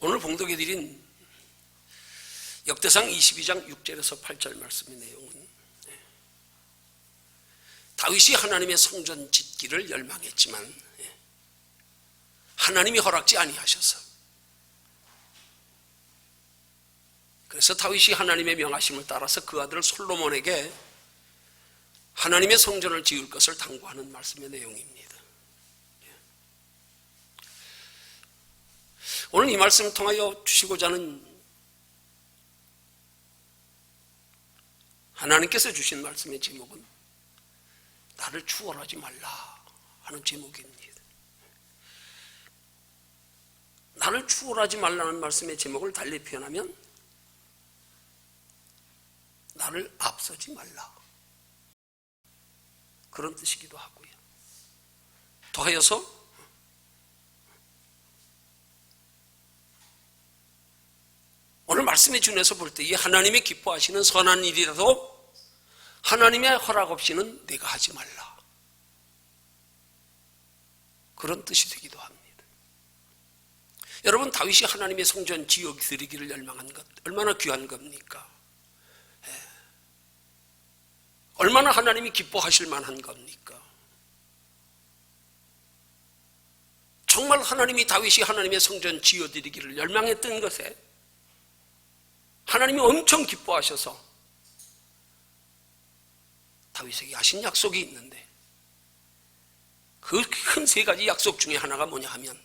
오늘 봉독해 드린 역대상 22장 6절에서 8절 말씀의 내용은 다윗이 하나님의 성전 짓기를 열망했지만 하나님이 허락지 아니하셔서, 그래서 다윗이 하나님의 명하심을 따라서 그 아들 솔로몬에게 하나님의 성전을 지을 것을 당부하는 말씀의 내용입니다. 오늘 이 말씀을 통하여 주시고자 하는 하나님께서 주신 말씀의 제목은 나를 추월하지 말라 하는 제목입니다. 나를 추월하지 말라는 말씀의 제목을 달리 표현하면 나를 앞서지 말라, 그런 뜻이기도 하고요. 더하여서 오늘 말씀의 준에서 볼 때 이 하나님이 기뻐하시는 선한 일이라도 하나님의 허락 없이는 내가 하지 말라, 그런 뜻이 되기도 합니다. 여러분, 다윗이 하나님의 성전 지어 드리기를 열망한 것 얼마나 귀한 겁니까? 얼마나 하나님이 기뻐하실 만한 겁니까? 정말 하나님이 다윗이 하나님의 성전 지어 드리기를 열망했던 것에 하나님이 엄청 기뻐하셔서 다윗에게 하신 약속이 있는데, 그 큰 세 가지 약속 중에 하나가 뭐냐 하면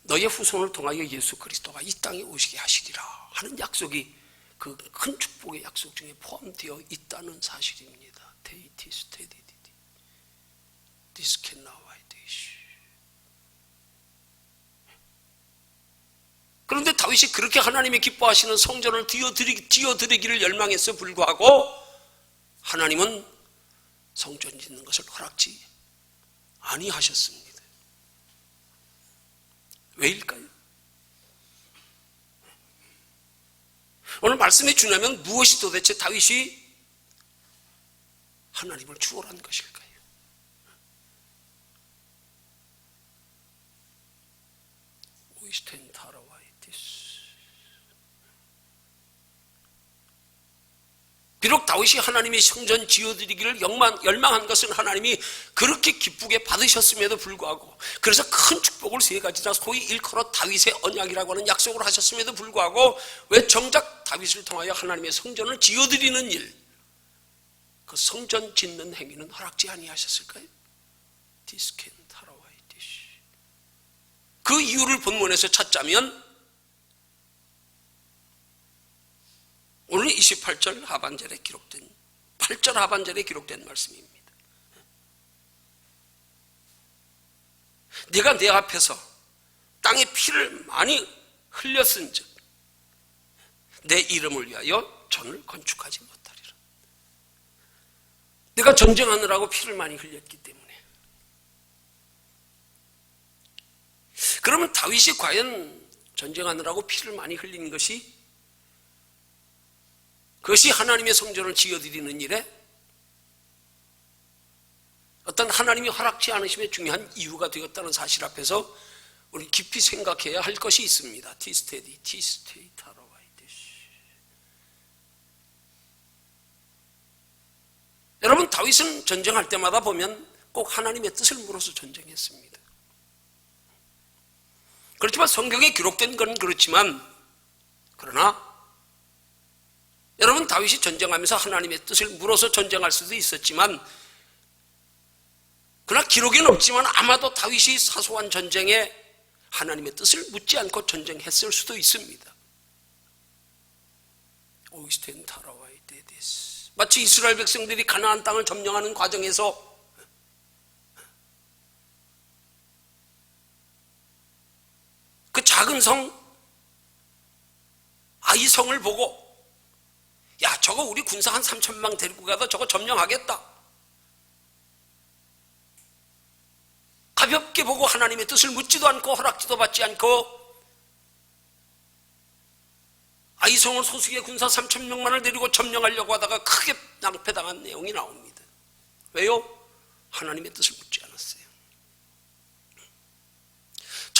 너의 후손을 통하여 예수 그리스도가 이 땅에 오시게 하시리라 하는 약속이 그 큰 축복의 약속 중에 포함되어 있다는 사실입니다. 그런데 다윗이 그렇게 하나님이 기뻐하시는 성전을 지어드리기를 열망해서 불구하고 하나님은 성전 짓는 것을 허락지 아니하셨습니다. 왜일까요? 오늘 말씀에 주냐면 무엇이 도대체 다윗이 하나님을 추월한 것일까요? 비록 다윗이 하나님의 성전 지어드리기를 열망한 것은 하나님이 그렇게 기쁘게 받으셨음에도 불구하고, 그래서 큰 축복을 세 가지나 소위 일컬어 다윗의 언약이라고 하는 약속을 하셨음에도 불구하고 왜 정작 다윗을 통하여 하나님의 성전을 지어드리는 일, 그 성전 짓는 행위는 허락지 아니하셨을까요? 그 이유를 본문에서 찾자면 오늘 28절 하반절에 기록된 8절 하반절에 기록된 말씀입니다. 네가 내 앞에서 땅에 피를 많이 흘렸은즉 내 이름을 위하여 전을 건축하지 못하리라. 내가 전쟁하느라고 피를 많이 흘렸기 때문에. 그러면 다윗이 과연 전쟁하느라고 피를 많이 흘린 그것이 하나님의 성전을 지어드리는 일에 어떤 하나님이 허락지 않으심에 중요한 이유가 되었다는 사실 앞에서 우리 깊이 생각해야 할 것이 있습니다. 여러분, 다윗은 전쟁할 때마다 보면 꼭 하나님의 뜻을 물어서 전쟁했습니다. 그렇지만 성경에 기록된 건 그렇지만, 그러나 여러분, 다윗이 전쟁하면서 하나님의 뜻을 물어서 전쟁할 수도 있었지만, 그러나 기록에는 없지만 아마도 다윗이 사소한 전쟁에 하나님의 뜻을 묻지 않고 전쟁했을 수도 있습니다. 마치 이스라엘 백성들이 가나안 땅을 점령하는 과정에서 그 작은 성 아이성을 보고, 야, 저거 우리 군사 한 3,000명 데리고 가서 저거 점령하겠다, 가볍게 보고 하나님의 뜻을 묻지도 않고 허락지도 받지 않고 아이성을 소수의 군사 3,000명만을 데리고 점령하려고 하다가 크게 낭패당한 내용이 나옵니다. 왜요? 하나님의 뜻을 묻지 않았어요.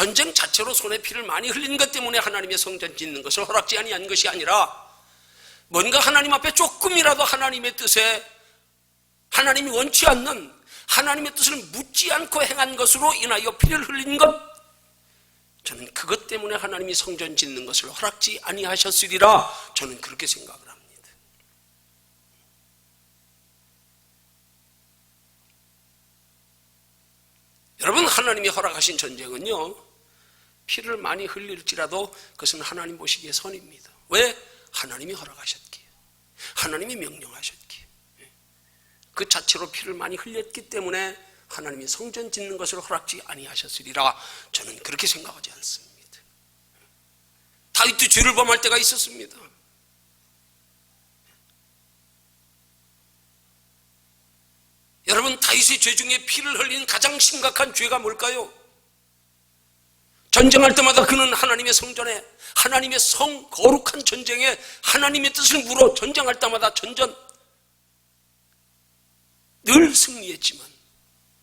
전쟁 자체로 손에 피를 많이 흘린 것 때문에 하나님의 성전 짓는 것을 허락지 아니한 것이 아니라 뭔가 하나님 앞에 조금이라도 하나님의 뜻에 하나님이 원치 않는 하나님의 뜻을 묻지 않고 행한 것으로 인하여 피를 흘린 것, 저는 그것 때문에 하나님이 성전 짓는 것을 허락지 아니하셨으리라 저는 그렇게 생각을 합니다. 여러분, 하나님이 허락하신 전쟁은요, 피를 많이 흘릴지라도 그것은 하나님 보시기에 선입니다. 왜? 하나님이 허락하셨기에, 하나님이 명령하셨기에, 그 자체로 피를 많이 흘렸기 때문에 하나님이 성전 짓는 것을 허락지 아니하셨으리라 저는 그렇게 생각하지 않습니다. 다윗도 죄를 범할 때가 있었습니다. 여러분, 다윗의 죄 중에 피를 흘린 가장 심각한 죄가 뭘까요? 전쟁할 때마다 그는 하나님의 성전에, 하나님의 성 거룩한 전쟁에 하나님의 뜻을 물어 전쟁할 때마다 전전 늘 승리했지만,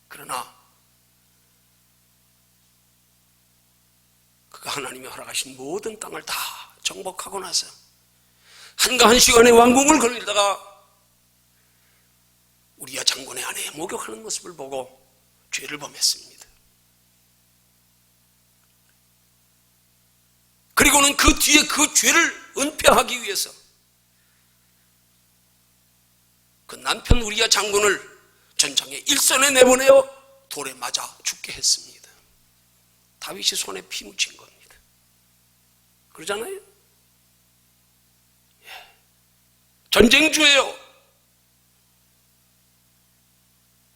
그러나 그가 하나님이 허락하신 모든 땅을 다 정복하고 나서 한가한 시간에 왕궁을 걸리다가 우리야 장군의 아내에 목욕하는 모습을 보고 죄를 범했습니다. 그리고는 그 뒤에 그 죄를 은폐하기 위해서 그 남편 우리야 장군을 전장에 일선에 내보내어 돌에 맞아 죽게 했습니다. 다윗이 손에 피 묻힌 겁니다. 그러잖아요. 전쟁주예요.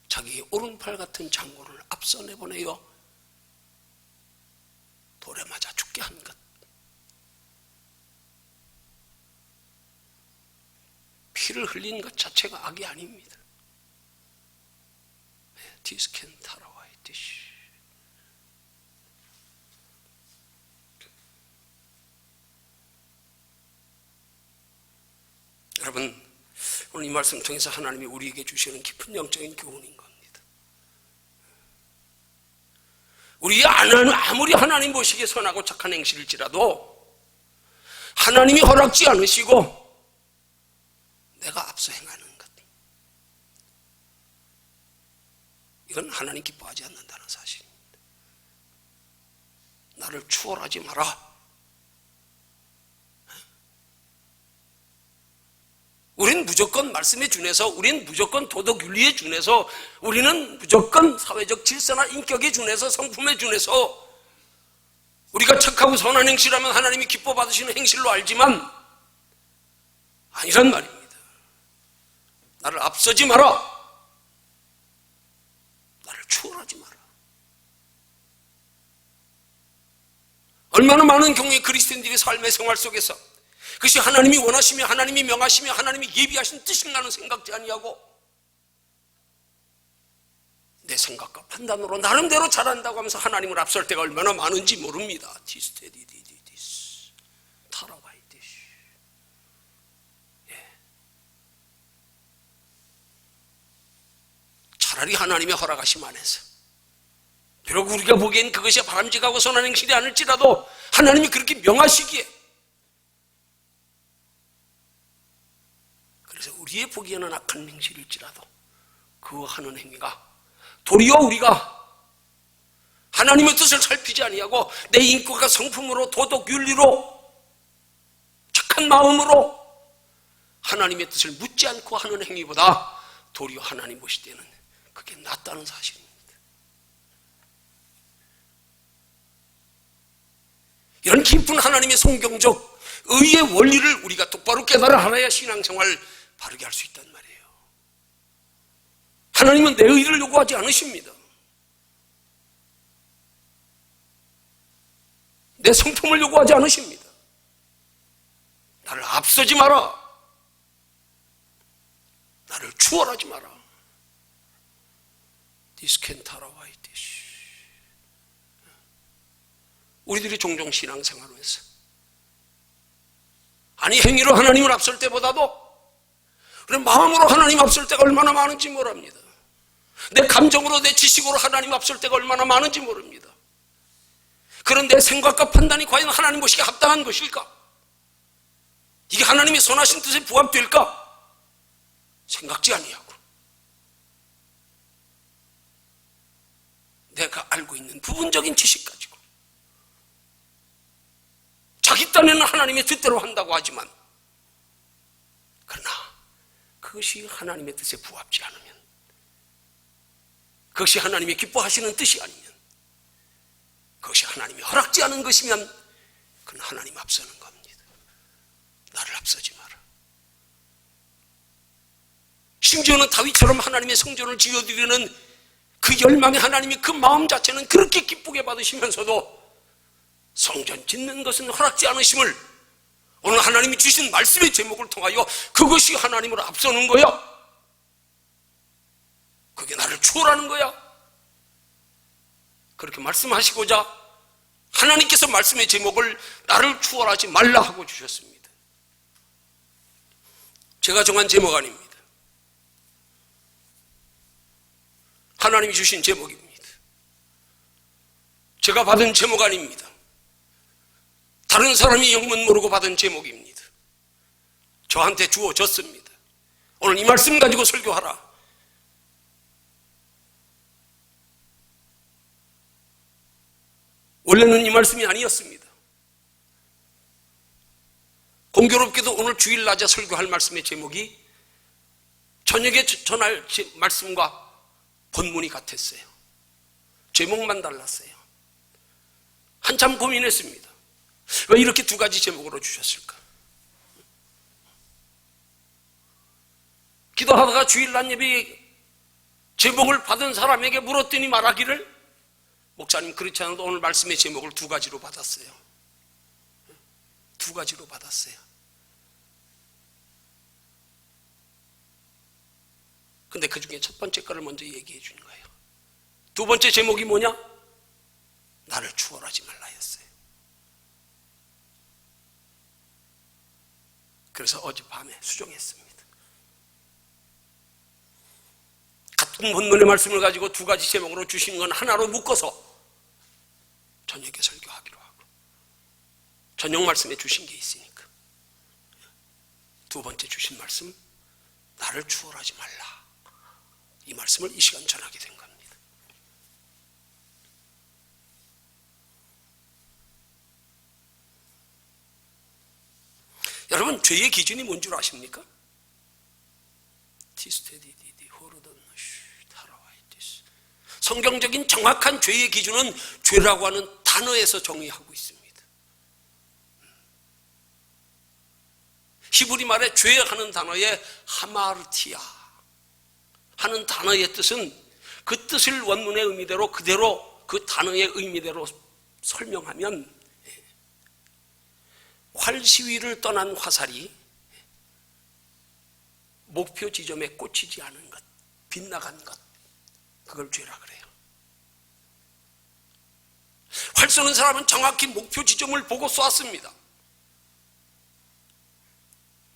자기의 오른팔 같은 장군을 앞서 내보내어 돌에 맞아 죽게 한 것. 피를 흘린 것 자체가 악이 아닙니다. 디스켄 타라와이 디시. 여러분, 오늘 이 말씀 통해서 하나님이 우리에게 주시는 깊은 영적인 교훈인 겁니다. 우리 아무리 하나님 보시기에 선하고 착한 행실일지라도 하나님이 허락지 않으시고 내가 앞서 행하는 것, 이건 하나님 기뻐하지 않는다는 사실입니다. 나를 추월하지 마라. 우린 무조건 말씀에 준해서, 우린 무조건 도덕 윤리에 준해서, 우리는 무조건 사회적 질서나 인격에 준해서, 성품에 준해서 우리가 착하고 선한 행실하면 하나님이 기뻐 받으시는 행실로 알지만 아니란 말입니다. 나를 앞서지 마라. 나를 추월하지 마라. 얼마나 많은 경우에 그리스도인들의 삶의 생활 속에서 그것이 하나님이 원하시며 하나님이 명하시며 하나님이 예비하신 뜻인가는 생각지 아니하고 내 생각과 판단으로 나름대로 잘한다고 하면서 하나님을 앞설 때가 얼마나 많은지 모릅니다. 디스테디디디디스 타라바이디시. 차라리 하나님의 허락하심 안에서, 비록 우리가 보기엔 그것이 바람직하고 선한 행실이 아닐지라도 하나님이 그렇게 명하시기에, 그래서 우리의 보기에는 악한 행실일지라도 그 하는 행위가 도리어 우리가 하나님의 뜻을 살피지 아니하고 내 인격과 성품으로, 도덕 윤리로, 착한 마음으로 하나님의 뜻을 묻지 않고 하는 행위보다 도리어 하나님 보실 때는 그게 낫다는 사실입니다. 이런 깊은 하나님의 성경적 의의 원리를 우리가 똑바로 깨달아 알아야 신앙생활 바르게 할 수 있단 말이에요. 하나님은 내 의를 요구하지 않으십니다. 내 성품을 요구하지 않으십니다. 나를 앞서지 마라. 나를 추월하지 마라. 디스켄타라와이디시. 우리들이 종종 신앙생활하면서, 아니 행위로 하나님을 앞설 때보다도 그래 마음으로 하나님 앞설 때가 얼마나 많은지 모릅니다. 내 감정으로, 내 지식으로 하나님 앞설 때가 얼마나 많은지 모릅니다. 그런 내 생각과 판단이 과연 하나님 보시기에 합당한 것일까? 이게 하나님의 선하신 뜻에 부합될까? 생각지 아니하고 내가 알고 있는 부분적인 지식 가지고 자기 딴에는 하나님의 뜻대로 한다고 하지만 그러나 그것이 하나님의 뜻에 부합지 않으면, 그것이 하나님의 기뻐하시는 뜻이 아니면, 그것이 하나님이 허락지 않은 것이면 그건 하나님 앞서는 겁니다. 나를 앞서지 마라. 심지어는 다윗처럼 하나님의 성전을 지어드리는 그 열망의 하나님이 그 마음 자체는 그렇게 기쁘게 받으시면서도 성전 짓는 것은 허락지 않으심을 오늘 하나님이 주신 말씀의 제목을 통하여 그것이 하나님을 앞서는 거야. 그게 나를 추월하는 거야. 그렇게 말씀하시고자 하나님께서 말씀의 제목을 나를 추월하지 말라 하고 주셨습니다. 제가 정한 제목 아닙니다. 하나님이 주신 제목입니다. 제가 받은 제목 아닙니다. 다른 사람이 영문 모르고 받은 제목입니다. 저한테 주어졌습니다. 오늘 이 말씀 가지고 설교하라. 원래는 이 말씀이 아니었습니다. 공교롭게도 오늘 주일 낮에 설교할 말씀의 제목이 저녁에 전할 말씀과 본문이 같았어요. 제목만 달랐어요. 한참 고민했습니다. 왜 이렇게 두 가지 제목으로 주셨을까? 기도하다가 주일날 예배 제목을 받은 사람에게 물었더니 말하기를, 목사님 그렇지 않아도 오늘 말씀의 제목을 두 가지로 받았어요. 두 가지로 받았어요. 근데 그 중에 첫 번째 거를 먼저 얘기해 주는 거예요. 두 번째 제목이 뭐냐? 나를 추월하지 말라였어요. 그래서 어젯밤에 수정했습니다. 같은 본문의 말씀을 가지고 두 가지 제목으로 주신 건 하나로 묶어서 저녁에 설교하기로 하고, 저녁 말씀에 주신 게 있으니까 두 번째 주신 말씀, 나를 추월하지 말라, 이 말씀을 이 시간 전하게 된 겁니다. 여러분, 죄의 기준이 뭔 줄 아십니까? 성경적인 정확한 죄의 기준은 죄라고 하는 단어에서 정의하고 있습니다. 히브리 말에 죄 하는 단어에 하마르티아 하는 단어의 뜻은 그 뜻을 원문의 의미대로 그대로 그 단어의 의미대로 설명하면, 활시위를 떠난 화살이 목표 지점에 꽂히지 않은 것, 빗나간 것, 그걸 죄라 그래요. 활 쏘는 사람은 정확히 목표 지점을 보고 쏘았습니다.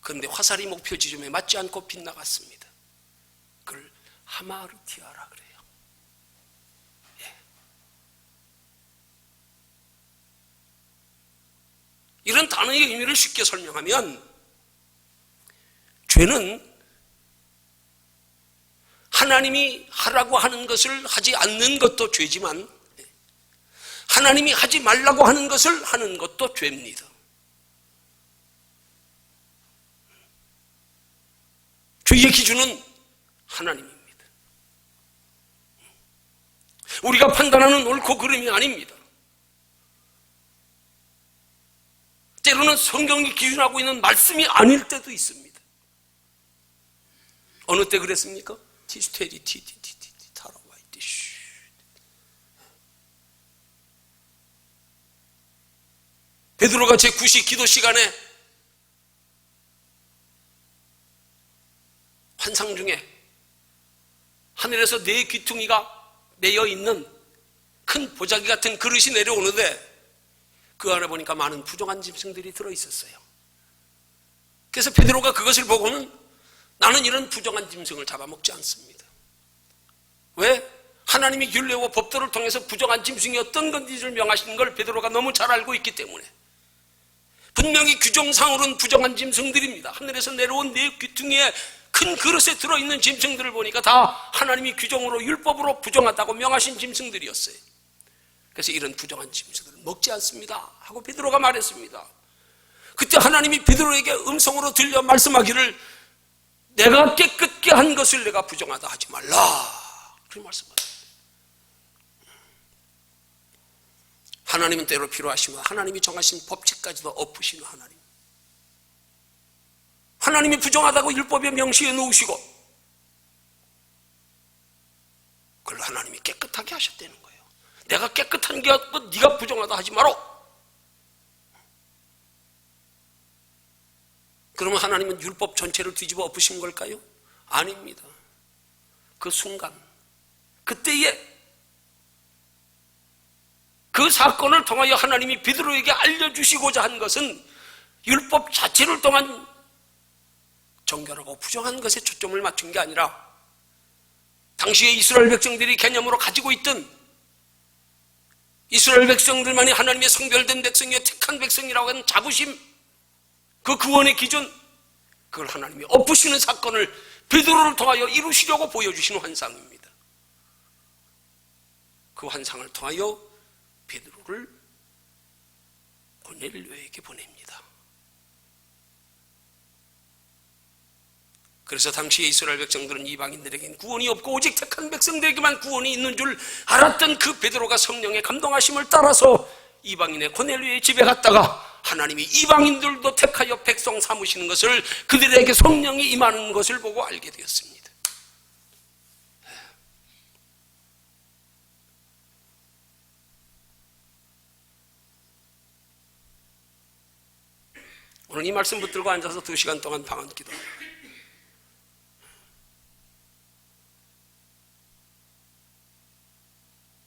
그런데 화살이 목표 지점에 맞지 않고 빗나갔습니다. 그걸 하마르티아라 그래요. 예. 이런 단어의 의미를 쉽게 설명하면, 죄는 하나님이 하라고 하는 것을 하지 않는 것도 죄지만 하나님이 하지 말라고 하는 것을 하는 것도 죄입니다. 죄의 기준은 하나님입니다. 우리가 판단하는 옳고 그름이 아닙니다. 때로는 성경이 기준하고 있는 말씀이 아닐 때도 있습니다. 어느 때 그랬습니까? 티스테리 티티티티 타라와이티 슈. 베드로가 제9시 기도 시간에 환상 중에 하늘에서 네 귀퉁이가 매여 있는 큰 보자기 같은 그릇이 내려오는데 그 안에 보니까 많은 부정한 짐승들이 들어있었어요. 그래서 베드로가 그것을 보고는 나는 이런 부정한 짐승을 잡아먹지 않습니다. 왜? 하나님이 율례와 법도를 통해서 부정한 짐승이 어떤 건지를 명하신 걸 베드로가 너무 잘 알고 있기 때문에 분명히 규정상으로는 부정한 짐승들입니다. 하늘에서 내려온 네 귀퉁이에 큰 그릇에 들어있는 짐승들을 보니까 다 하나님이 규정으로 율법으로 부정하다고 명하신 짐승들이었어요. 그래서 이런 부정한 짐승들은 먹지 않습니다 하고 베드로가 말했습니다. 그때 하나님이 베드로에게 음성으로 들려 말씀하기를 내가 깨끗게 한 것을 내가 부정하다 하지 말라 그렇게 말씀하셨습니다. 하나님은 때로 필요하시면 하나님이 정하신 법칙까지도 엎으시는 하나님, 하나님이 부정하다고 율법에 명시해 놓으시고 그걸 하나님이 깨끗하게 하셨다는 거예요. 내가 깨끗한 게 없고 네가 부정하다 하지 마라. 그러면 하나님은 율법 전체를 뒤집어 엎으신 걸까요? 아닙니다. 그 순간 그때에 그 사건을 통하여 하나님이 베드로에게 알려주시고자 한 것은 율법 자체를 통한 정결하고 부정한 것에 초점을 맞춘 게 아니라 당시에 이스라엘 백성들이 개념으로 가지고 있던 이스라엘 백성들만이 하나님의 성별된 백성이요 택한 백성이라고 하는 자부심, 그 구원의 기준, 그걸 하나님이 엎으시는 사건을 베드로를 통하여 이루시려고 보여주시는 환상입니다. 그 환상을 통하여 베드로를 고넬료에게 보냅니다. 그래서 당시에 이스라엘 백성들은 이방인들에겐 구원이 없고 오직 택한 백성들에게만 구원이 있는 줄 알았던 그 베드로가 성령의 감동하심을 따라서 이방인의 고넬료의 집에 갔다가 하나님이 이방인들도 택하여 백성 삼으시는 것을, 그들에게 성령이 임하는 것을 보고 알게 되었습니다. 오늘 이 말씀 붙들고 앉아서 2시간 동안 방언 기도합니다.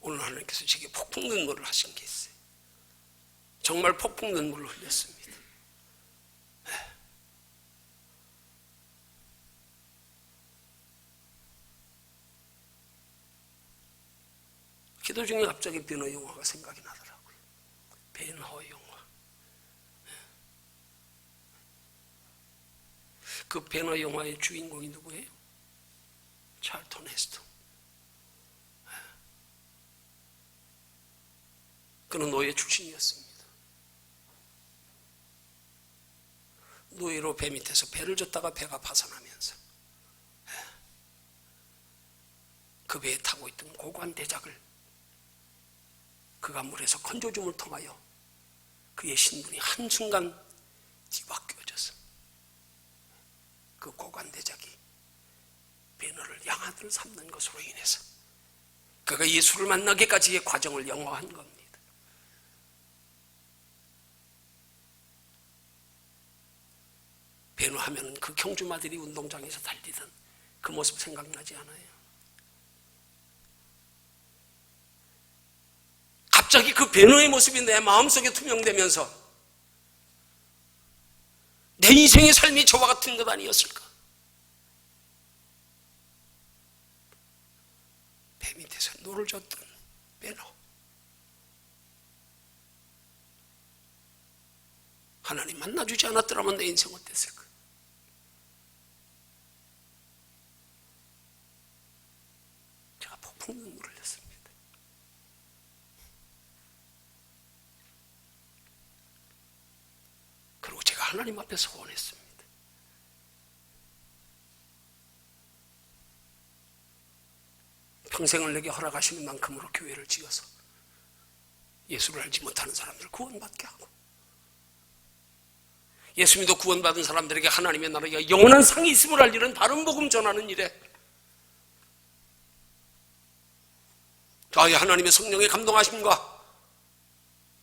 오늘 하나님께서 제게 폭풍 눈물을 하신 게 있어요. 정말 폭풍 눈물을 흘렸습니다. 기도 중에 갑자기 베너 영화가 생각이 나더라고요. 베너 영화. 그 베너 영화의 주인공이 누구예요? 찰턴 헤스턴. 그는 노예 출신이었습니다. 노예로 배 밑에서 배를 젓다가 배가 파산하면서 그 배에 타고 있던 고관 대작을 그가 물에서 건져줌을 통하여 그의 신분이 한순간 뒤바뀌어져서 그 고관 대작이 베너를 양아들을 삼는 것으로 인해서 그가 예수를 만나기까지의 과정을 영화한 겁니다. 베너 하면은 그 경주마들이 운동장에서 달리던 그 모습 생각나지 않아요? 갑자기 그 베너의 모습이 내 마음속에 투명되면서 내 인생의 삶이 저와 같은 것 아니었을까? 배 밑에서 노를 젓던 베너. 하나님 만나주지 않았더라면 내 인생 어땠을까? 제가 폭풍 눈물을 흘렸습니다. 그리고 제가 하나님 앞에 소원했습니다. 평생을 내게 허락하시는 만큼으로 교회를 지어서 예수를 알지 못하는 사람들을 구원받게 하고 예수 믿어 구원받은 사람들에게 하나님의 나라가 영원한 상이 있음을 알리는 바른 복음 전하는 일에 저의 하나님의 성령의 감동하심과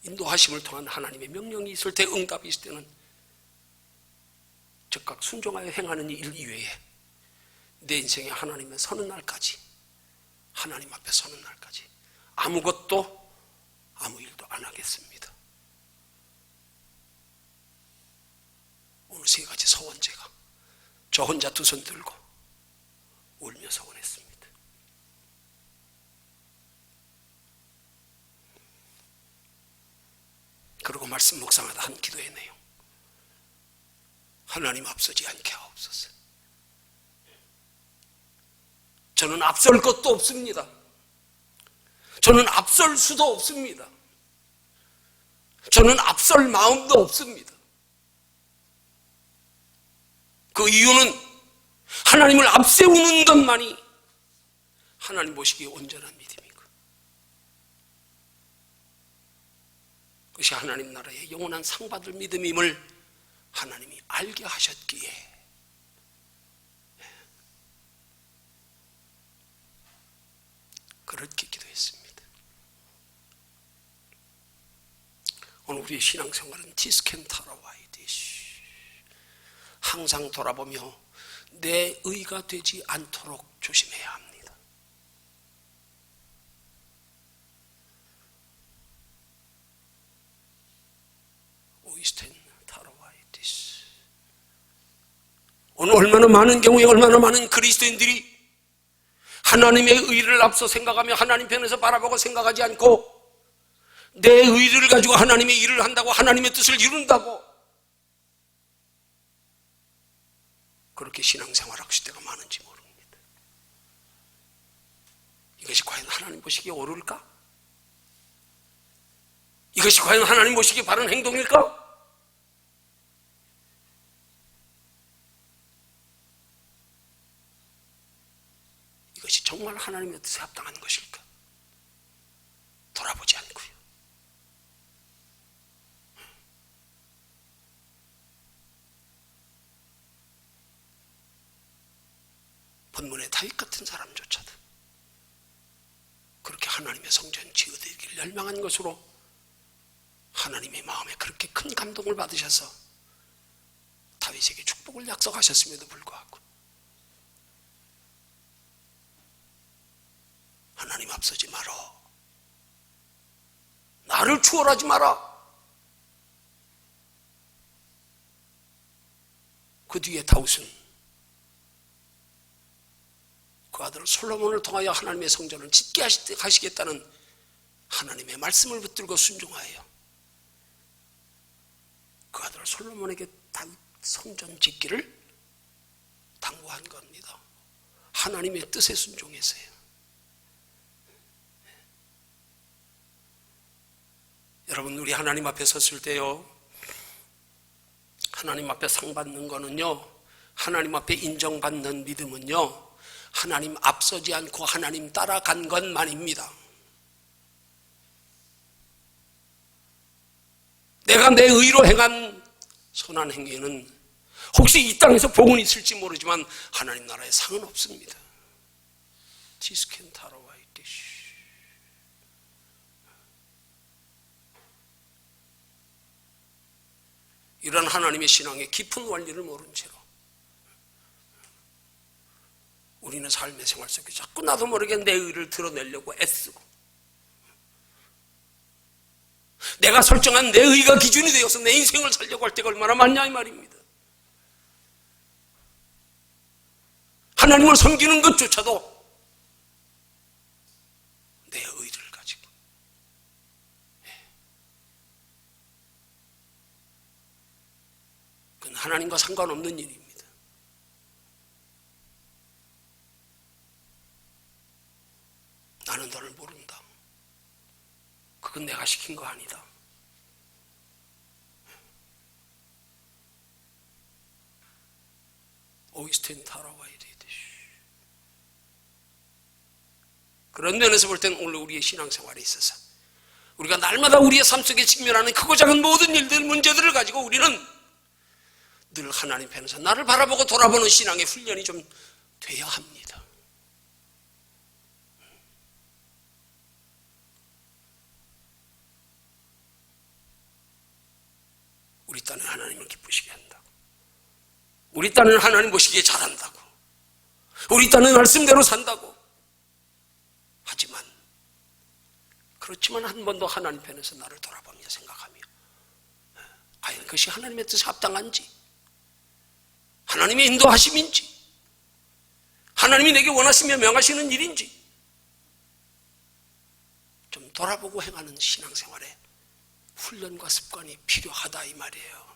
인도하심을 통한 하나님의 명령이 있을 때, 응답이 있을 때는 즉각 순종하여 행하는 일 이외에 내 인생에 하나님의 서는 날까지, 하나님 앞에 서는 날까지 아무것도 아무 일도 안 하겠습니다. 오늘 3가지 소원 제가 저 혼자 2손 들고 울며 소원했습니다. 말씀 묵상하다 한 기도의 내용, 하나님 앞서지 않게 하옵소서. 저는 앞설 것도 없습니다. 저는 앞설 수도 없습니다. 저는 앞설 마음도 없습니다. 그 이유는 하나님을 앞세우는 것만이 하나님 보시기에 온전한 믿음이고, 그것이 하나님 나라의 영원한 상받을 믿음임을 하나님이 알게 하셨기에 그렇게 기도했습니다. 오늘 우리의 신앙생활은 디스켄타라와이디시, 항상 돌아보며 내 의가 되지 않도록 조심해야 합니다. 오이스텐타라와이디시. 오늘 얼마나 많은 경우에 얼마나 많은 그리스도인들이 하나님의 의를 앞서 생각하며 하나님 편에서 바라보고 생각하지 않고 내 의를 가지고 하나님의 일을 한다고, 하나님의 뜻을 이룬다고 그렇게 신앙생활 하실 때가 많은지 모릅니다. 이것이 과연 하나님 보시기에 옳을까? 이것이 과연 하나님 보시기에 바른 행동일까? 이것이 정말 하나님의 뜻에 합당한 것일까? 돌아보지 않고요. 본문의 다윗 같은 사람조차도 그렇게 하나님의 성전 지어드리기를 열망한 것으로 하나님의 마음에 그렇게 큰 감동을 받으셔서 다윗에게 축복을 약속하셨음에도 불구하고 하나님 앞서지 마라, 나를 추월하지 마라. 그 뒤에 다윗은 그 아들 솔로몬을 통하여 하나님의 성전을 짓게 하시겠다는 하나님의 말씀을 붙들고 순종하여 그 아들 솔로몬에게 성전 짓기를 당부한 겁니다. 하나님의 뜻에 순종해서요. 여러분, 우리 하나님 앞에 섰을 때요, 하나님 앞에 상 받는 거는요, 하나님 앞에 인정받는 믿음은요, 하나님 앞서지 않고 하나님 따라간 것만입니다. 내가 내 의로 행한 선한 행위는 혹시 이 땅에서 복은 있을지 모르지만 하나님 나라에 상은 없습니다. 디스켄타로와이티시. 이런 하나님의 신앙의 깊은 원리를 모른 채로 우리는 삶의 생활 속에 자꾸 나도 모르게 내 의를 드러내려고 애쓰고, 내가 설정한 내 의가 기준이 되어서 내 인생을 살려고 할 때가 얼마나 많냐 이 말입니다. 하나님을 섬기는 것조차도 내 의를 가지고, 그건 하나님과 상관없는 일입니다. 나는 너를 모른다. 그건 내가 시킨 거 아니다. 오이스텐 타라와야 되듯이. 그런 면에서 볼 때는 오늘 우리의 신앙생활에 있어서 우리가 날마다 우리의 삶 속에 직면하는 크고 작은 모든 일들, 문제들을 가지고 우리는 늘 하나님 편에서 나를 바라보고 돌아보는 신앙의 훈련이 좀 돼야 합니다. 우리 딴은 하나님을 기쁘시게 한다고, 우리 딴은 하나님 보시기에 잘한다고, 우리 딴은 말씀대로 산다고 하지만, 그렇지만 한 번도 하나님 편에서 나를 돌아보며 생각하며 과연 그것이 하나님의 뜻에 합당한지, 하나님의 인도하심인지, 하나님이 내게 원하시며 명하시는 일인지 좀 돌아보고 행하는 신앙생활에 훈련과 습관이 필요하다 이 말이에요.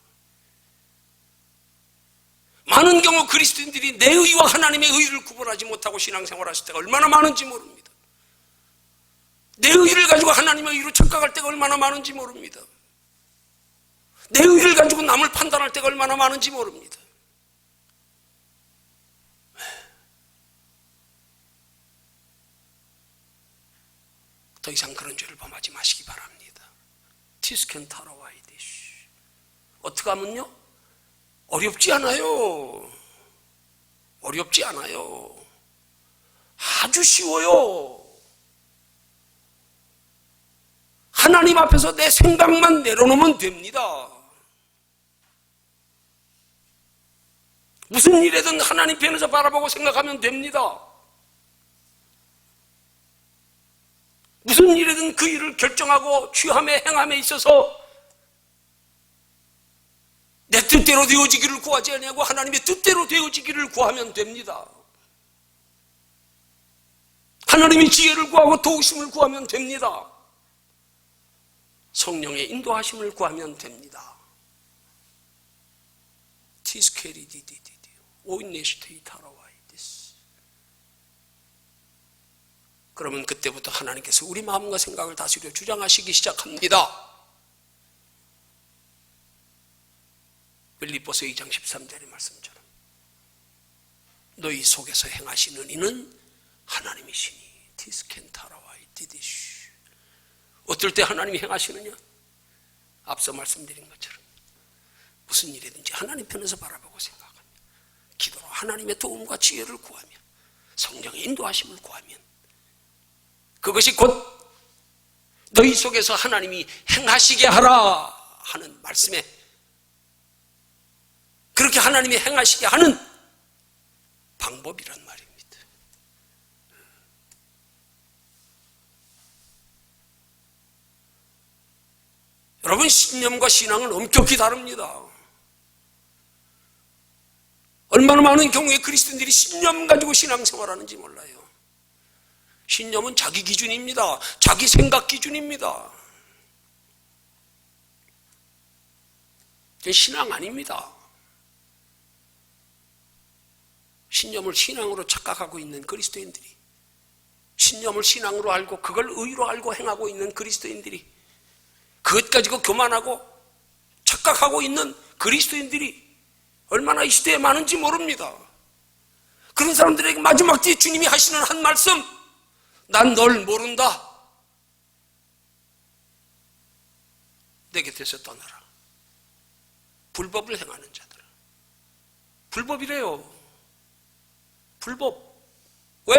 많은 경우 그리스도인들이 내 의와 하나님의 의를 구분하지 못하고 신앙생활 하실 때가 얼마나 많은지 모릅니다. 내 의를 가지고 하나님의 의로 착각할 때가 얼마나 많은지 모릅니다. 내 의를 가지고 남을 판단할 때가 얼마나 많은지 모릅니다. 더 이상 그런 죄를 범하지 마시기 바랍니다. 티스켄 타라와이디시. 어떻게 하면요? 어렵지 않아요. 어렵지 않아요. 아주 쉬워요. 하나님 앞에서 내 생각만 내려놓으면 됩니다. 무슨 일이든 하나님 편에서 바라보고 생각하면 됩니다. 무슨 일이든 그 일을 결정하고 취함에 행함에 있어서 내 뜻대로 되어지기를 구하지 아니하고 하나님의 뜻대로 되어지기를 구하면 됩니다. 하나님의 지혜를 구하고 도우심을 구하면 됩니다. 성령의 인도하심을 구하면 됩니다. 티스케리디디디디 오인네시테이타라와이디스. 그러면 그때부터 하나님께서 우리 마음과 생각을 다스려 주장하시기 시작합니다. 빌립보서 2장 13절의 말씀처럼 너희 속에서 행하시는 이는 하나님이시니 티스켄타라와이디디슈. 어떨 때 하나님이 행하시느냐? 앞서 말씀드린 것처럼 무슨 일이든지 하나님 편에서 바라보고 생각하며 기도로 하나님의 도움과 지혜를 구하며 성령의 인도하심을 구하면 그것이 곧 너희 속에서 하나님이 행하시게 하라 하는 말씀에 그렇게 하나님이 행하시게 하는 방법이란 말입니다. 여러분, 신념과 신앙은 엄격히 다릅니다. 얼마나 많은 경우에 그리스도인들이 신념 가지고 신앙생활하는지 몰라요. 신념은 자기 기준입니다. 자기 생각 기준입니다. 신앙 아닙니다. 신념을 신앙으로 착각하고 있는 그리스도인들이, 신념을 신앙으로 알고 그걸 의로 알고 행하고 있는 그리스도인들이, 그것 가지고 교만하고 착각하고 있는 그리스도인들이 얼마나 이 시대에 많은지 모릅니다. 그런 사람들에게 마지막 때에 주님이 하시는 한 말씀, 난 널 모른다. 내 곁에서 떠나라. 불법을 행하는 자들아. 불법이래요. 불법. 왜?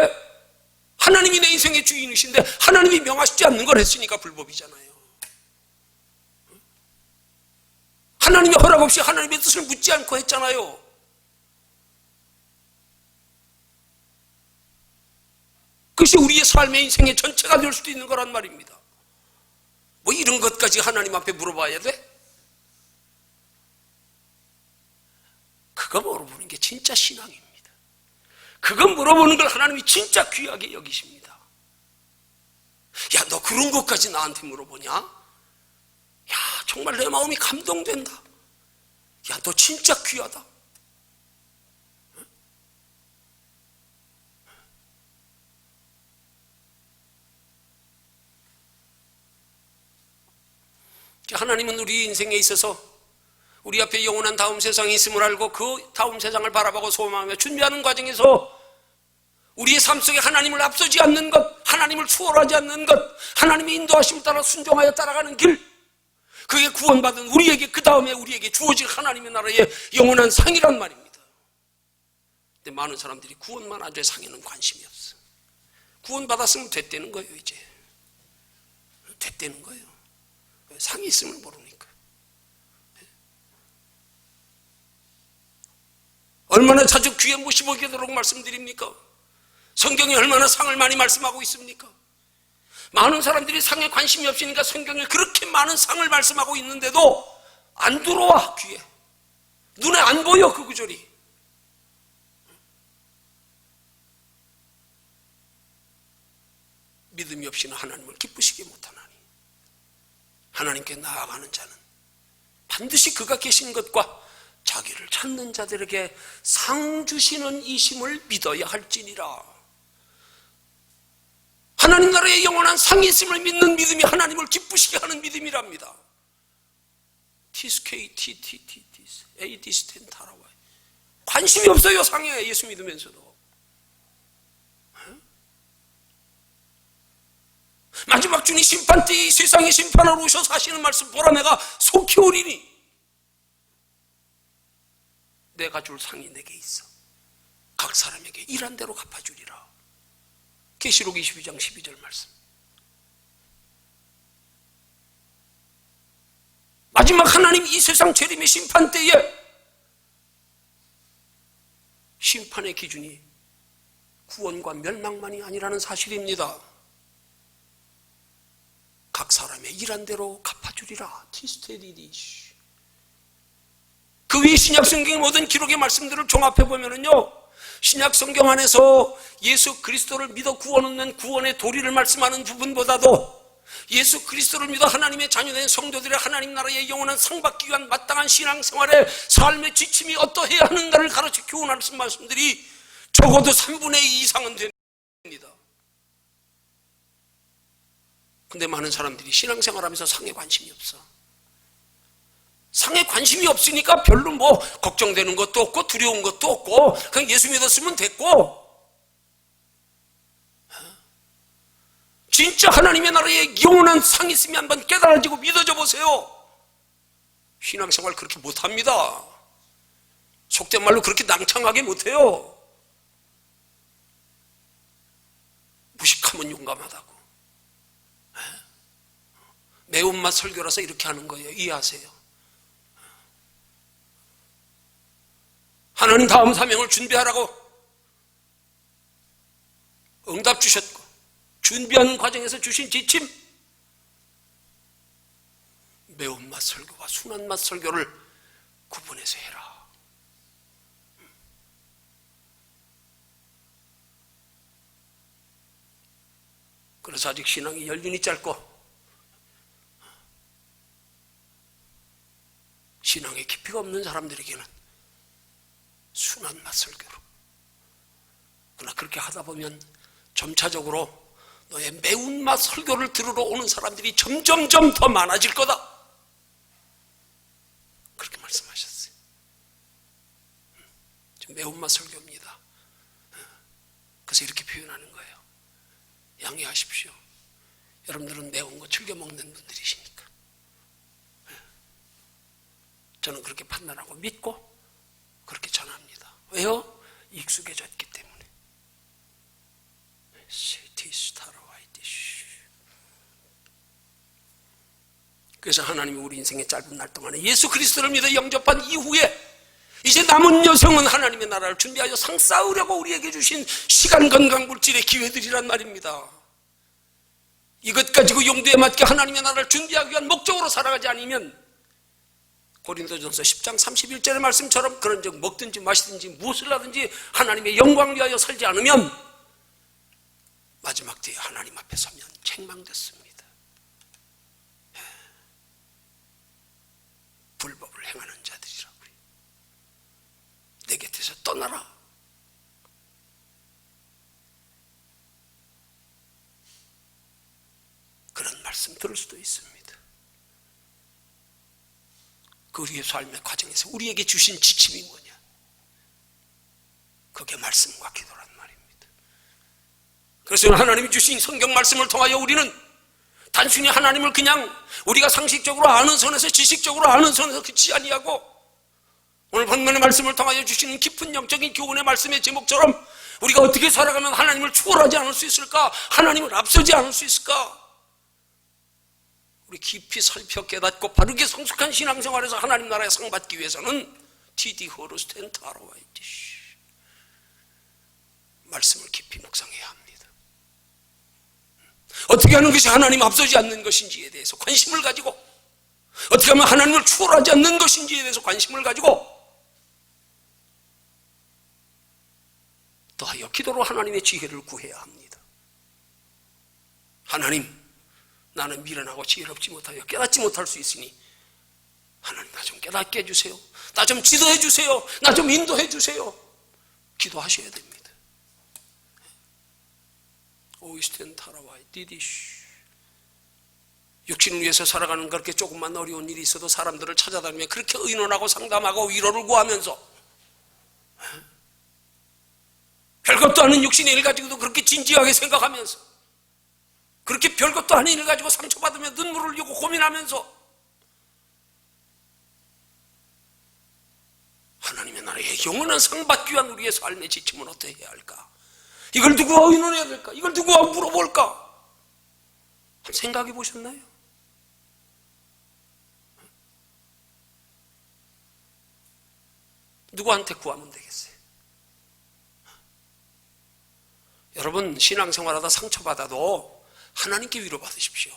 하나님이 내 인생의 주인이신데 하나님이 명하시지 않는 걸 했으니까 불법이잖아요. 하나님의 허락 없이 하나님의 뜻을 묻지 않고 했잖아요. 그것이 우리의 삶의 인생의 전체가 될 수도 있는 거란 말입니다. 뭐 이런 것까지 하나님 앞에 물어봐야 돼? 그거 물어보는 게 진짜 신앙입니다. 그거 물어보는 걸 하나님이 진짜 귀하게 여기십니다. 야, 너 그런 것까지 나한테 물어보냐? 야, 정말 내 마음이 감동된다. 야, 너 진짜 귀하다. 하나님은 우리 인생에 있어서 우리 앞에 영원한 다음 세상이 있음을 알고 그 다음 세상을 바라보고 소망하며 준비하는 과정에서 우리의 삶 속에 하나님을 앞서지 않는 것, 하나님을 추월하지 않는 것, 하나님의 인도하심을 따라 순종하여 따라가는 길, 그게 구원받은 우리에게, 그 다음에 우리에게 주어질 하나님의 나라의 영원한 상이란 말입니다. 근데 많은 사람들이 구원만 하되 상에는 관심이 없어. 구원받았으면 됐다는 거예요. 이제 됐다는 거예요. 상이 있음을 모르니까. 얼마나 자주 귀에 모시보게 되도록 말씀드립니까? 성경이 얼마나 상을 많이 말씀하고 있습니까? 많은 사람들이 상에 관심이 없으니까 성경에 그렇게 많은 상을 말씀하고 있는데도 안 들어와, 귀에. 눈에 안 보여, 그 구절이. 믿음이 없이는 하나님을 기쁘시게 못하나니. 하나님께 나아가는 자는 반드시 그가 계신 것과 자기를 찾는 자들에게 상 주시는 이심을 믿어야 할지니라. 하나님 나라의 영원한 상이 있음을 믿는 믿음이 하나님을 기쁘시게 하는 믿음이랍니다. 티스케이티티티티스 에이디스텐타라와 관심이 없어요. 상에 예수 믿으면서도. 마지막 주님 심판 때 이 세상의 심판하러 오셔서 하시는 말씀 보라. 내가 속히 오리니 내가 줄 상이 내게 있어. 각 사람에게 일한 대로 갚아주리라. 계시록 22장 12절 말씀. 마지막 하나님 이 세상 재림의 심판 때에 심판의 기준이 구원과 멸망만이 아니라는 사실입니다. 각 사람의 일한 대로 갚아주리라. 티스테디디시. 그 위에 신약성경의 모든 기록의 말씀들을 종합해보면요, 신약성경 안에서 예수 그리스도를 믿어 구원 얻는 구원의 도리를 말씀하는 부분보다도 예수 그리스도를 믿어 하나님의 자녀된 성도들의 하나님 나라의 영원한 상 받기 위한 마땅한 신앙생활의 삶의 지침이 어떠해야 하는가를 가르쳐 교훈하는 말씀들이 적어도 3분의 2 이상은 됩니다. 근데 많은 사람들이 신앙생활하면서 상에 관심이 없어. 상에 관심이 없으니까 별로 뭐 걱정되는 것도 없고 두려운 것도 없고 그냥 예수 믿었으면 됐고, 진짜 하나님의 나라에 영원한 상이 있으면 한번 깨달아지고 믿어져 보세요. 신앙생활 그렇게 못합니다. 속된 말로 그렇게 낭창하게 못해요. 무식하면 용감하다고. 매운맛 설교라서 이렇게 하는 거예요. 이해하세요. 하나님 다음 사명을 준비하라고 응답 주셨고 준비하는 과정에서 주신 지침, 매운맛 설교와 순한 맛 설교를 구분해서 해라. 그래서 아직 신앙이 연륜이 짧고 신앙의 깊이가 없는 사람들에게는 순한 맛 설교로, 그러나 그렇게 하다 보면 점차적으로 너의 매운맛 설교를 들으러 오는 사람들이 점점점 더 많아질 거다. 그렇게 말씀하셨어요. 매운맛 설교입니다. 그래서 이렇게 표현하는 거예요. 양해하십시오. 여러분들은 매운 거 즐겨 먹는 분들이시니까. 저는 그렇게 판단하고 믿고 그렇게 전합니다. 왜요? 익숙해졌기 때문에. 그래서 하나님이 우리 인생의 짧은 날 동안에 예수 그리스도를 믿어 영접한 이후에 이제 남은 여성은 하나님의 나라를 준비하여 상 쌓으려고 우리에게 주신 시간, 건강, 물질의 기회들이란 말입니다. 이것 가지고 용도에 맞게 하나님의 나라를 준비하기 위한 목적으로 살아가지 않으면 고린도전서 10장 31절의 말씀처럼 그런즉 먹든지 마시든지 무엇을 하든지 하나님의 영광을 위하여 살지 않으면 마지막 때에 하나님 앞에 서면 책망됐습니다. 불법을 행하는 자들이라고요. 내 곁에서 떠나라. 그런 말씀 들을 수도 있습니다. 그 우리의 삶의 과정에서 우리에게 주신 지침이 뭐냐? 그게 말씀과 기도란 말입니다. 그래서 하나님이 주신 성경 말씀을 통하여 우리는 단순히 하나님을 그냥 우리가 상식적으로 아는 선에서, 지식적으로 아는 선에서 그치 아니하고, 오늘 본문의 말씀을 통하여 주시는 깊은 영적인 교훈의 말씀의 제목처럼 우리가 어떻게 살아가면 하나님을 추월하지 않을 수 있을까? 하나님을 앞서지 않을 수 있을까? 우리 깊이 살펴 깨닫고 바르게 성숙한 신앙생활에서 하나님 나라에 상 받기 위해서는 디디 호르스텐 타로와이티시 말씀을 깊이 묵상해야 합니다. 어떻게 하는 것이 하나님 앞서지 않는 것인지에 대해서 관심을 가지고, 어떻게 하면 하나님을 추월하지 않는 것인지에 대해서 관심을 가지고, 더하여 기도로 하나님의 지혜를 구해야 합니다. 하나님, 나는 미련하고 지혜롭지 못하여 깨닫지 못할 수 있으니 하나님 나 좀 깨닫게 해주세요. 나 좀 지도해 주세요. 나 좀 인도해 주세요. 기도하셔야 됩니다. 오이스텐 타라와이 디디쉬. 육신을 위해서 살아가는 그렇게 조금만 어려운 일이 있어도 사람들을 찾아다니며 그렇게 의논하고 상담하고 위로를 구하면서 별것도 아닌 육신의 일 가지고도 그렇게 진지하게 생각하면서 그렇게 별것도 아닌 일 가지고 상처받으며 눈물을 흘리고 고민하면서 하나님의 나라의 영원한 상 받기 위한 우리의 삶의 지침은 어떻게 해야 할까? 이걸 누구와 의논해야 될까? 이걸 누구와 물어볼까? 생각해 보셨나요? 누구한테 구하면 되겠어요? 여러분 신앙생활하다 상처받아도 하나님께 위로받으십시오.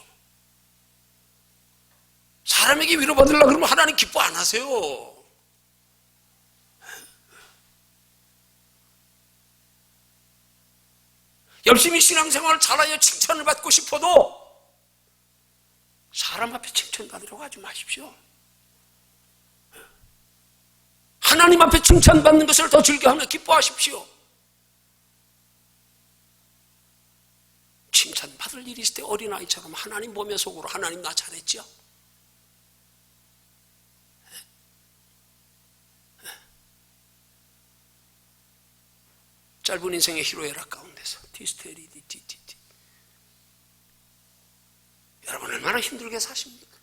사람에게 위로받으려고 그러면 하나님 기뻐 안 하세요. 열심히 신앙생활을 잘하여 칭찬을 받고 싶어도 사람 앞에 칭찬받으려고 하지 마십시오. 하나님 앞에 칭찬받는 것을 더 즐겨하며 기뻐하십시오. 칭찬받을 일이 있을 때 어린아이처럼 하나님 보며 속으로 하나님 나 잘했죠? 짧은 인생의 희로애락 가운데서 디스테리디티티티 여러분 얼마나 힘들게 사십니까?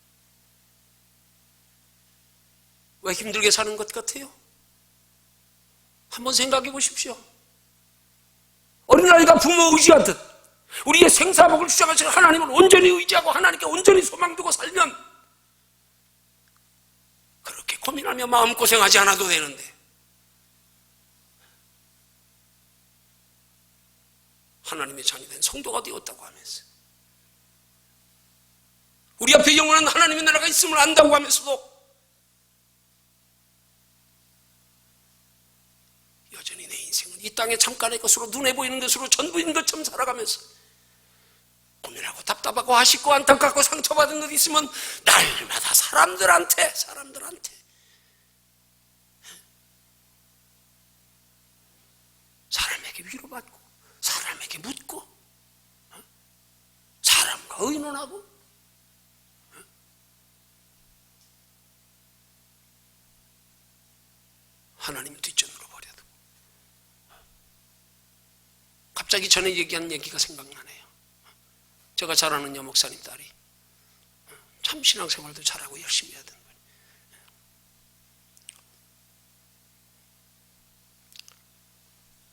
왜 힘들게 사는 것 같아요? 한번 생각해 보십시오. 어린아이가 부모 의지하듯 우리의 생사복을 주장하시는 하나님을 온전히 의지하고 하나님께 온전히 소망두고 살면 그렇게 고민하며 마음고생하지 않아도 되는데 하나님의 자녀된 성도가 되었다고 하면서 우리 앞에 영원한 하나님의 나라가 있음을 안다고 하면서도 여전히 내 인생은 이 땅의 잠깐의 것으로 눈에 보이는 것으로 전부인 것처럼 살아가면서 고민하고 답답하고 아쉽고 안타깝고 상처받은 것 있으면 날마다 사람들한테 사람에게 위로받고 사람에게 묻고 사람과 의논하고 하나님 뒷전으로 버려두고 갑자기 전에 얘기한 얘기가 생각나네요. 제가 잘 아는 여목사님 딸이 참 신앙생활도 잘하고 열심히 하던 분이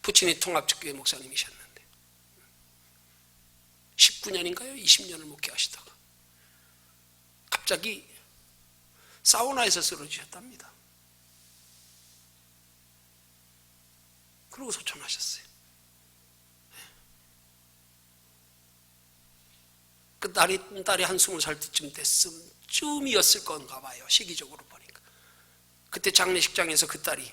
부친이 통합적교회 목사님이셨는데 19년인가요? 20년을 목회하시다가 갑자기 사우나에서 쓰러지셨답니다. 그러고 소천하셨어요. 그 딸이 한 20살 때쯤 쯤이었을 건가 봐요. 시기적으로 보니까. 그때 장례식장에서 그 딸이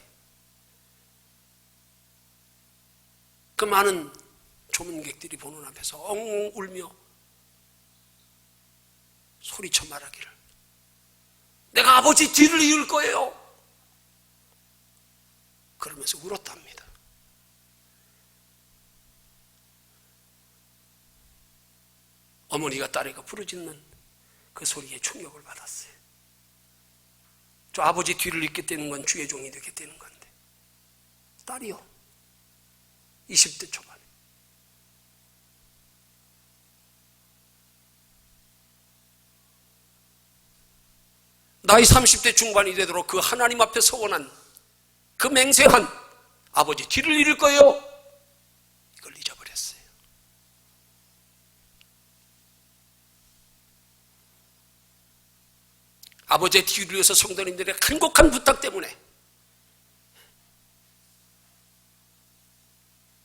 그 많은 조문객들이 보는 앞에서 엉엉 울며 소리쳐 말하기를 내가 아버지 뒤를 이을 거예요. 그러면서 울었답니다. 어머니가 딸애가 부르짖는 그 소리에 충격을 받았어요. 저 아버지 뒤를 잇게 되는 건 주의 종이 되게 되는 건데 딸이요 20대 초반에 나이 30대 중반이 되도록 그 하나님 앞에 서원한 그 맹세한 아버지 뒤를 잃을 거예요. 이걸 잊어버렸어요. 아버지의 뒤를 위해서 성도님들의 간곡한 부탁 때문에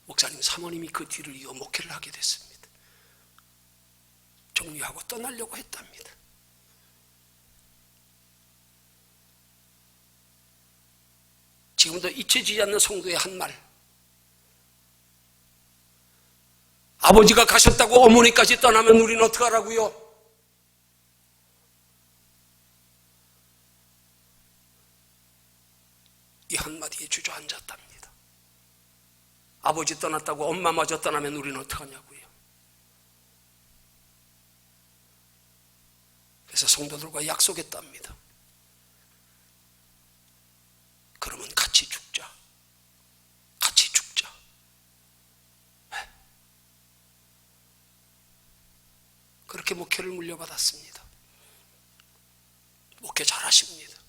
목사님 사모님이 그 뒤를 이어 목회를 하게 됐습니다. 정리하고 떠나려고 했답니다. 지금도 잊혀지지 않는 성도의 한 말. 아버지가 가셨다고 어머니까지 떠나면 우리는 어떡하라고요? 이 한마디에 주저앉았답니다. 아버지 떠났다고 엄마마저 떠나면 우리는 어떡하냐고요. 그래서 성도들과 약속했답니다. 그러면 같이 죽자. 같이 죽자. 그렇게 목회를 물려받았습니다. 목회 잘하십니다.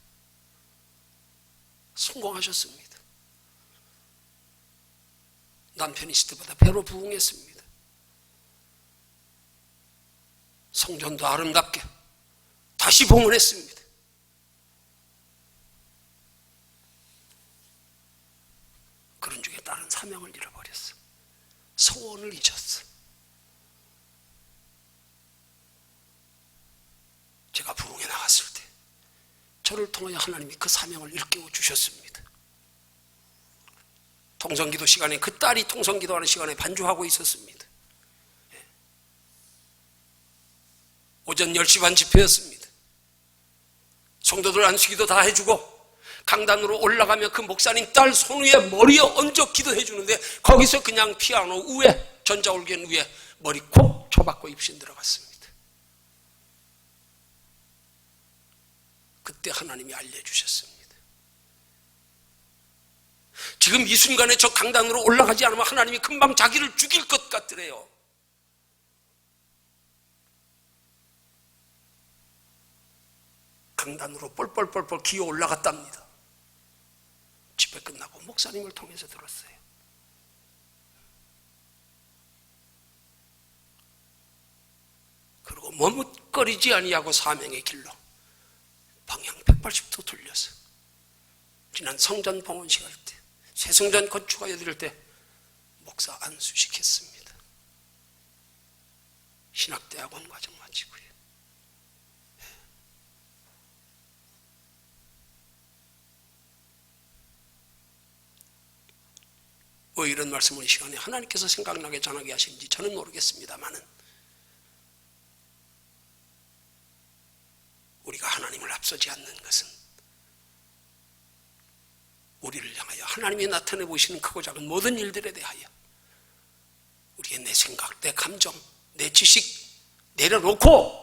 성공하셨습니다. 남편이 있을 때보다 배로 부응했습니다. 성전도 아름답게 다시 봉헌했습니다. 그런 중에 다른 사명을 잃어버렸어. 소원을 잊었어. 제가 부흥에 나갔을 때 저를 통하여 하나님이 그 사명을 일깨워 주셨습니다. 통성기도 시간에 그 딸이 통성기도하는 시간에 반주하고 있었습니다. 오전 10시 반 집회였습니다. 성도들 안수기도 다 해주고 강단으로 올라가며 그 목사님 딸 손 위에 머리에 얹어 기도해 주는데 거기서 그냥 피아노 위에 전자올겐 위에 머리 콕 쳐박고 입신 들어갔습니다. 그때 하나님이 알려주셨습니다. 지금 이 순간에 저 강단으로 올라가지 않으면 하나님이 금방 자기를 죽일 것 같더래요. 강단으로 뻘뻘뻘뻘 기어 올라갔답니다. 집회 끝나고 목사님을 통해서 들었어요. 그리고 머뭇거리지 아니하고 사명의 길로 방향 180도 돌려서 지난 성전 봉헌식 할 때, 새성전 건축하여 드릴 때 목사 안수시켰습니다. 신학대학원 과정 마치고요. 왜 이런 말씀을 이 시간에 하나님께서 생각나게 전하게 하시는지 저는 모르겠습니다만은 우리가 하나님을 앞서지 않는 것은 우리를 향하여 하나님이 나타내 보시는 크고 작은 모든 일들에 대하여 우리의 내 생각, 내 감정, 내 지식 내려놓고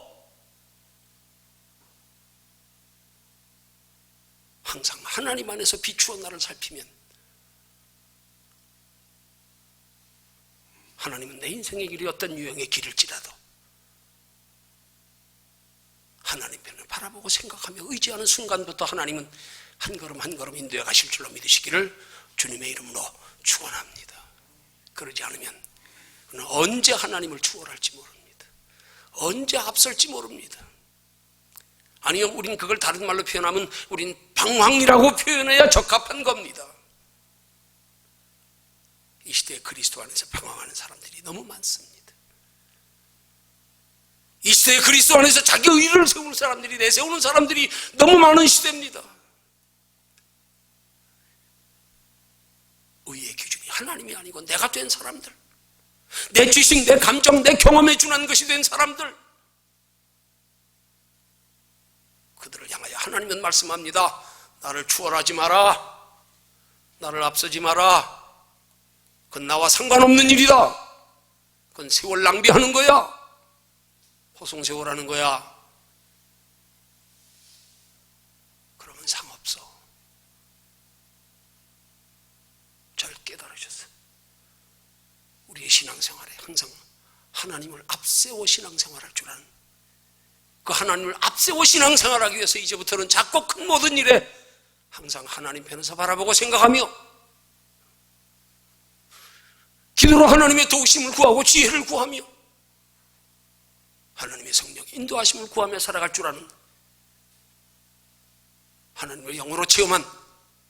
항상 하나님 안에서 비추어 나를 살피면 하나님은 내 인생의 길이 어떤 유형의 길일지라도 하나님 편을 바라보고 생각하며 의지하는 순간부터 하나님은 한 걸음 한 걸음 인도해 가실 줄로 믿으시기를 주님의 이름으로 축원합니다. 그러지 않으면 그는 언제 하나님을 추월할지 모릅니다. 언제 앞설지 모릅니다. 아니요, 우린 그걸 다른 말로 표현하면 우린 방황이라고 표현해야 적합한 겁니다. 이 시대에 그리스도 안에서 방황하는 사람들이 너무 많습니다. 이 시대에 그리스도 안에서 자기 의를 세우는 사람들이, 내세우는 사람들이 너무 많은 시대입니다. 의의 기준이 하나님이 아니고 내가 된 사람들, 내 지식, 내 감정, 내 경험에 준한 것이 된 사람들, 그들을 향하여 하나님은 말씀합니다. 나를 추월하지 마라. 나를 앞서지 마라. 그건 나와 상관없는 일이다. 그건 세월 낭비하는 거야. 호송세월하는 거야. 그러면 상없어. 잘 깨달으셨어요. 우리의 신앙생활에 항상 하나님을 앞세워 신앙생활할 줄 아는, 그 하나님을 앞세워 신앙생활하기 위해서 이제부터는 작고 큰 모든 일에 항상 하나님 편에서 바라보고 생각하며 기도로 하나님의 도우심을 구하고 지혜를 구하며 하나님의 성령 인도하심을 구하며 살아갈 줄 아는, 하나님을 영으로 체험한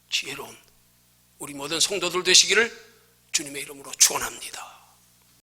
지혜로운 우리 모든 성도들 되시기를 주님의 이름으로 축원합니다.